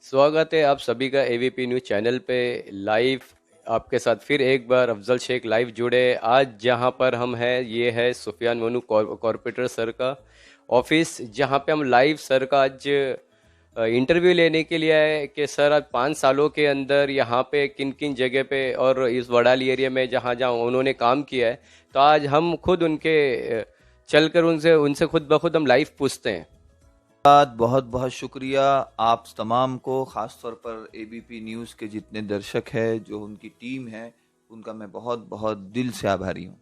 स्वागत है आप सभी का एवीपी न्यूज़ चैनल पे लाइव। आपके साथ फिर एक बार अफजल शेख लाइव जुड़े। आज जहां पर हम हैं ये है सुफियान मनु कॉरपोरेटर सर का ऑफिस, जहां पे हम लाइव सर का आज इंटरव्यू लेने के लिए आए कि सर आज 5 सालों के अंदर यहाँ पे किन किन जगह पे और इस वडाली एरिया में जहाँ जहाँ उन्होंने काम किया है। तो आज हम खुद उनके चलकर उनसे उनसे खुद ब खुद हम लाइव पूछते हैं। बहुत बहुत शुक्रिया आप तमाम को, ख़ास तौर पर एबीपी न्यूज़ के जितने दर्शक हैं, जो उनकी टीम है, उनका मैं बहुत बहुत दिल से आभारी हूँ।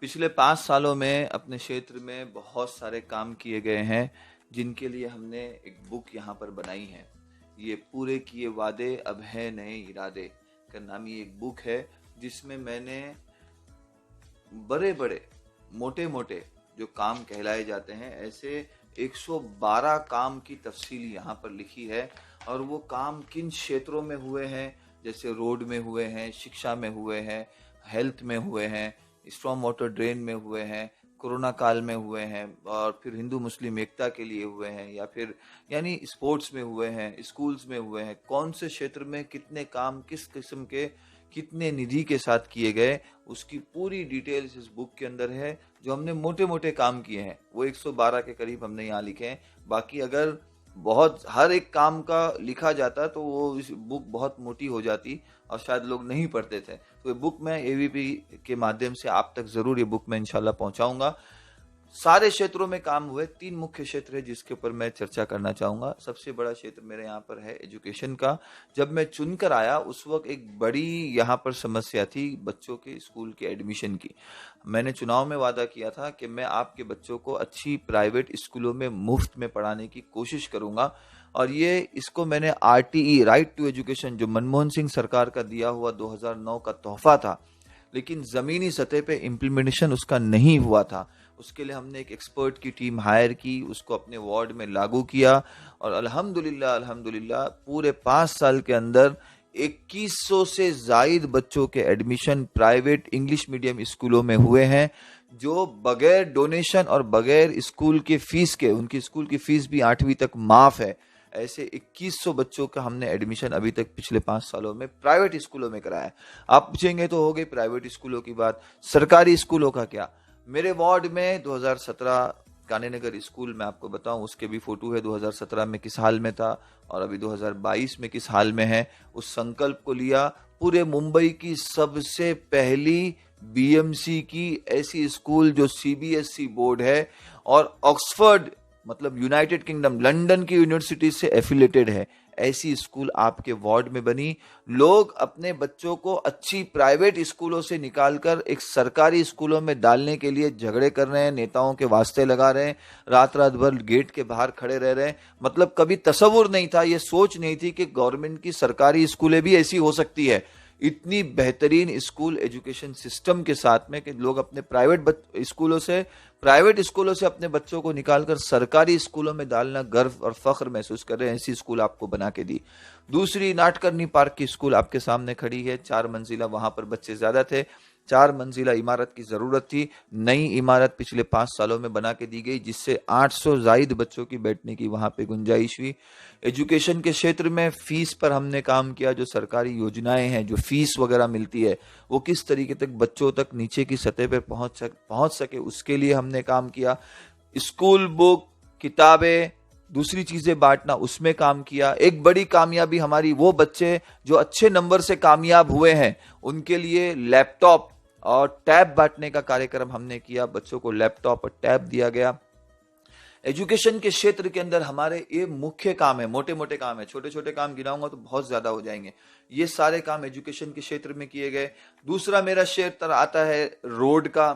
पिछले 5 सालों में अपने क्षेत्र में बहुत सारे काम किए गए हैं, जिनके लिए हमने एक बुक यहाँ पर बनाई है। ये पूरे किए वादे अब है नए इरादे का नामी एक बुक है, जिसमें मैंने बड़े बड़े मोटे मोटे जो काम कहलाए जाते हैं, ऐसे 112 काम की तफसील यहाँ पर लिखी है। और वो काम किन क्षेत्रों में हुए हैं, जैसे रोड में हुए हैं, शिक्षा में हुए हैं, हेल्थ में हुए हैं, स्ट्रॉन्ग वाटर ड्रेन में हुए हैं, कोरोना काल में हुए हैं, और फिर हिंदू मुस्लिम एकता के लिए हुए हैं, या फिर यानी स्पोर्ट्स में हुए हैं, स्कूल्स में हुए हैं, कौन से क्षेत्र में कितने काम किस किस्म के कितने निधि के साथ किए गए, उसकी पूरी डिटेल्स इस बुक के अंदर है। जो हमने मोटे मोटे काम किए हैं वो 112 के करीब हमने यहाँ लिखे हैं। बाकी अगर बहुत हर एक काम का लिखा जाता तो वो इस बुक बहुत मोटी हो जाती और शायद लोग नहीं पढ़ते थे। तो ये बुक मैं एवीपी के माध्यम से आप तक जरूर ये बुक मैं इंशाल्लाह पहुंचाऊंगा। सारे क्षेत्रों में काम हुए। 3 मुख्य क्षेत्र है जिसके ऊपर मैं चर्चा करना चाहूंगा। सबसे बड़ा क्षेत्र मेरे यहाँ पर है एजुकेशन का। जब मैं चुनकर आया उस वक्त एक बड़ी यहाँ पर समस्या थी बच्चों के स्कूल के एडमिशन की। मैंने चुनाव में वादा किया था कि मैं आपके बच्चों को अच्छी प्राइवेट स्कूलों में मुफ्त में पढ़ाने की कोशिश करूंगा। और ये इसको मैंने RTE, राइट टू एजुकेशन, जो मनमोहन सिंह सरकार का दिया हुआ 2009 का तोहफा था, लेकिन जमीनी सतह पे इम्प्लीमेंटेशन उसका नहीं हुआ था। उसके लिए हमने एक एक्सपर्ट की टीम हायर की, उसको अपने वार्ड में लागू किया, और अल्हम्दुलिल्लाह अल्हम्दुलिल्लाह पूरे 5 साल के अंदर 2100 से जायद बच्चों के एडमिशन प्राइवेट इंग्लिश मीडियम स्कूलों में हुए हैं, जो बगैर डोनेशन और बगैर स्कूल के फीस के, उनकी स्कूल की फीस भी 8वीं तक माफ है। ऐसे 2100 बच्चों का हमने एडमिशन अभी तक पिछले 5 सालों में प्राइवेट स्कूलों में कराया है। आप पूछेंगे तो हो गई प्राइवेट स्कूलों की बात, सरकारी स्कूलों का क्या? मेरे वार्ड में 2017 गांधीनगर स्कूल में आपको बताऊं, उसके भी फोटो है 2017 में किस हाल में था और अभी 2022 में किस हाल में है। उस संकल्प को लिया, पूरे मुंबई की सबसे पहली BMC की ऐसी स्कूल जो CBSE बोर्ड है और ऑक्सफोर्ड मतलब यूनाइटेड किंगडम लंदन की यूनिवर्सिटी से एफिलेटेड है, ऐसी स्कूल आपके वार्ड में बनी। लोग अपने बच्चों को अच्छी प्राइवेट स्कूलों से निकालकर एक सरकारी स्कूलों में डालने के लिए झगड़े कर रहे हैं, नेताओं के वास्ते लगा रहे हैं, रात रात भर गेट के बाहर खड़े रह रहे हैं। मतलब कभी तसव्वुर नहीं था, ये सोच नहीं थी कि गवर्नमेंट की सरकारी स्कूलें भी ऐसी हो सकती है। इतनी बेहतरीन स्कूल एजुकेशन सिस्टम के साथ में कि लोग अपने प्राइवेट स्कूलों से अपने बच्चों को निकालकर सरकारी स्कूलों में डालना गर्व और फख्र महसूस कर रहे हैं। ऐसी स्कूल आपको बना के दी। दूसरी नाटकर्णी पार्क की स्कूल आपके सामने खड़ी है, 4 मंजिला, वहां पर बच्चे ज्यादा थे, 4 मंजिला इमारत की जरूरत थी। नई इमारत पिछले 5 सालों में बना के दी गई, जिससे 800 जायद बच्चों की बैठने की वहां पे गुंजाइश हुई। एजुकेशन के क्षेत्र में फीस पर हमने काम किया। जो सरकारी योजनाएं हैं, जो फीस वगैरह मिलती है, वो किस तरीके तक बच्चों तक नीचे की सतह पर पहुंच सके, उसके लिए हमने काम किया। स्कूल बुक, किताबें, दूसरी चीजें बांटना, उसमें काम किया। एक बड़ी कामयाबी हमारी, वो बच्चे जो अच्छे नंबर से कामयाब हुए हैं उनके लिए लैपटॉप और टैब बांटने का कार्यक्रम हमने किया। बच्चों को लैपटॉप और टैब दिया गया। एजुकेशन के क्षेत्र के अंदर हमारे ये मुख्य काम है, मोटे मोटे काम है, छोटे छोटे काम गिनाऊंगा तो बहुत ज्यादा हो जाएंगे। ये सारे काम एजुकेशन के क्षेत्र में किए गए। दूसरा मेरा क्षेत्र आता है रोड का।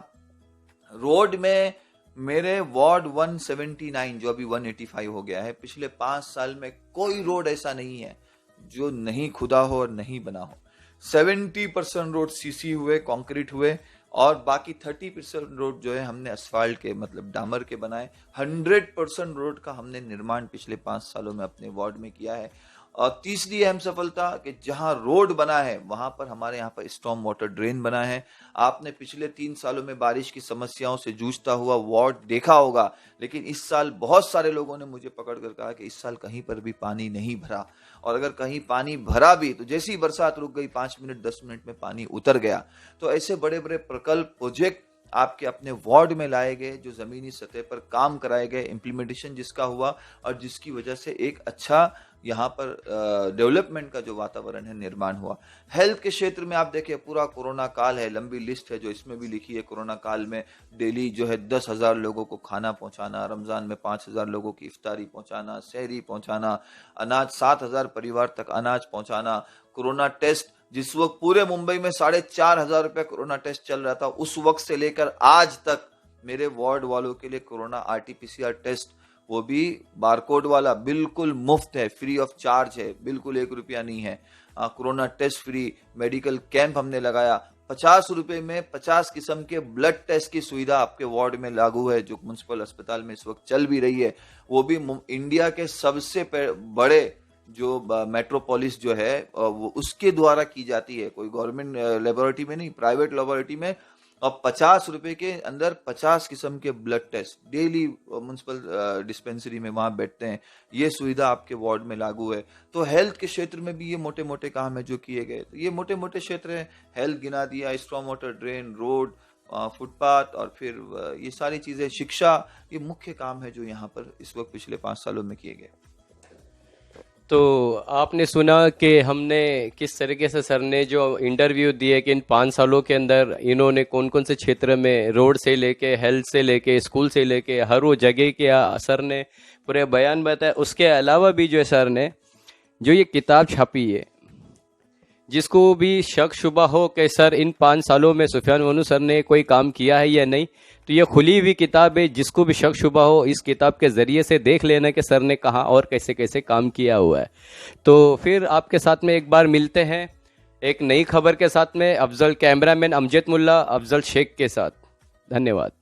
रोड में मेरे वार्ड 179 जो अभी 185 हो गया है, पिछले 5 साल में कोई रोड ऐसा नहीं है जो नहीं खुदा हो और नहीं बना हो। 70% रोड CC हुए, कंक्रीट हुए, और बाकी 30% रोड जो है हमने असफाल्ट के मतलब डामर के बनाए। 100% रोड का हमने निर्माण पिछले 5 सालों में अपने वार्ड में किया है। और तीसरी अहम सफलता कि जहां रोड बना है वहां पर हमारे यहाँ पर स्टॉर्म वाटर ड्रेन बना है। आपने पिछले 3 सालों में बारिश की समस्याओं से जूझता हुआ वार्ड देखा होगा, लेकिन इस साल बहुत सारे लोगों ने मुझे पकड़ कर कहा कि इस साल कहीं पर भी पानी नहीं भरा, और अगर कहीं पानी भरा भी तो जैसी बरसात रुक गई 5 मिनट 10 मिनट में पानी उतर गया। तो ऐसे बड़े बड़े प्रकल्प प्रोजेक्ट आपके अपने वार्ड में लाए गए, जो जमीनी सतह पर काम कराए गए, इम्प्लीमेंटेशन जिसका हुआ, और जिसकी वजह से एक अच्छा यहाँ पर डेवलपमेंट का जो वातावरण है निर्माण हुआ। हेल्थ के क्षेत्र में आप देखिए पूरा कोरोना काल है, लंबी लिस्ट है जो इसमें भी लिखी है। कोरोना काल में डेली जो है 10,000 लोगों को खाना पहुंचाना, रमजान में 5,000 लोगों की इफ्तारी पहुंचाना, सहरी पहुंचाना, अनाज 7,000 परिवार तक अनाज पहुंचाना, कोरोना टेस्ट जिस वक्त पूरे मुंबई में 4,500 रुपए कोरोना टेस्ट चल रहा था, उस वक्त से लेकर आज तक मेरे वार्ड वालों के लिए कोरोना आरटीपीसीआर टेस्ट, वो भी बारकोड वाला, बिल्कुल मुफ्त है, फ्री ऑफ चार्ज है, बिल्कुल 1 रुपया नहीं है। Corona test free medical camp हमने लगाया। 50 रुपए में 50 किस्म के ब्लड टेस्ट की सुविधा आपके वार्ड में लागू है, जो म्युनिसिपल अस्पताल में इस वक्त चल भी रही है। वो भी इंडिया के सबसे बड़े जो मेट्रोपोलिस जो है वो उसके द्वारा की जाती है, कोई गवर्नमेंट लेबोरेटरी में नहीं, प्राइवेट लेबोरेटरी में। और 50 रुपए के अंदर 50 किस्म के blood test daily municipal dispensary में वहां बैठते हैं। ये सुविधा आपके वार्ड में लागू है। तो हेल्थ के क्षेत्र में भी ये मोटे मोटे काम है जो किए गए। तो ये मोटे मोटे क्षेत्र हैं, हेल्थ गिना दिया, strong water drain, road, footpath, और फिर ये सारी चीजें, शिक्षा, ये मुख्य काम है जो यहाँ पर इस वक्त पिछले 5 सालों में किए गए। तो आपने सुना कि हमने किस तरीके से सर ने जो इंटरव्यू दिए कि इन 5 सालों के अंदर इन्होंने कौन कौन से क्षेत्र में, रोड से लेके, हेल्थ से लेके, स्कूल से लेके, हर वो जगह के सर ने पूरे बयान बताया। उसके अलावा भी जो है सर ने जो ये किताब छापी है, जिसको भी शक शुबा हो कि सर इन 5 सालों में सुफियान मोनू सर ने कोई काम किया है या नहीं, तो ये खुली हुई किताब है। जिसको भी शक शुबा हो इस किताब के ज़रिए से देख लेना कि सर ने कहाँ और कैसे कैसे काम किया हुआ है। तो फिर आपके साथ में एक बार मिलते हैं एक नई खबर के साथ में, अफजल कैमरामैन अमजद मुल्ला, अफजल शेख के साथ। धन्यवाद।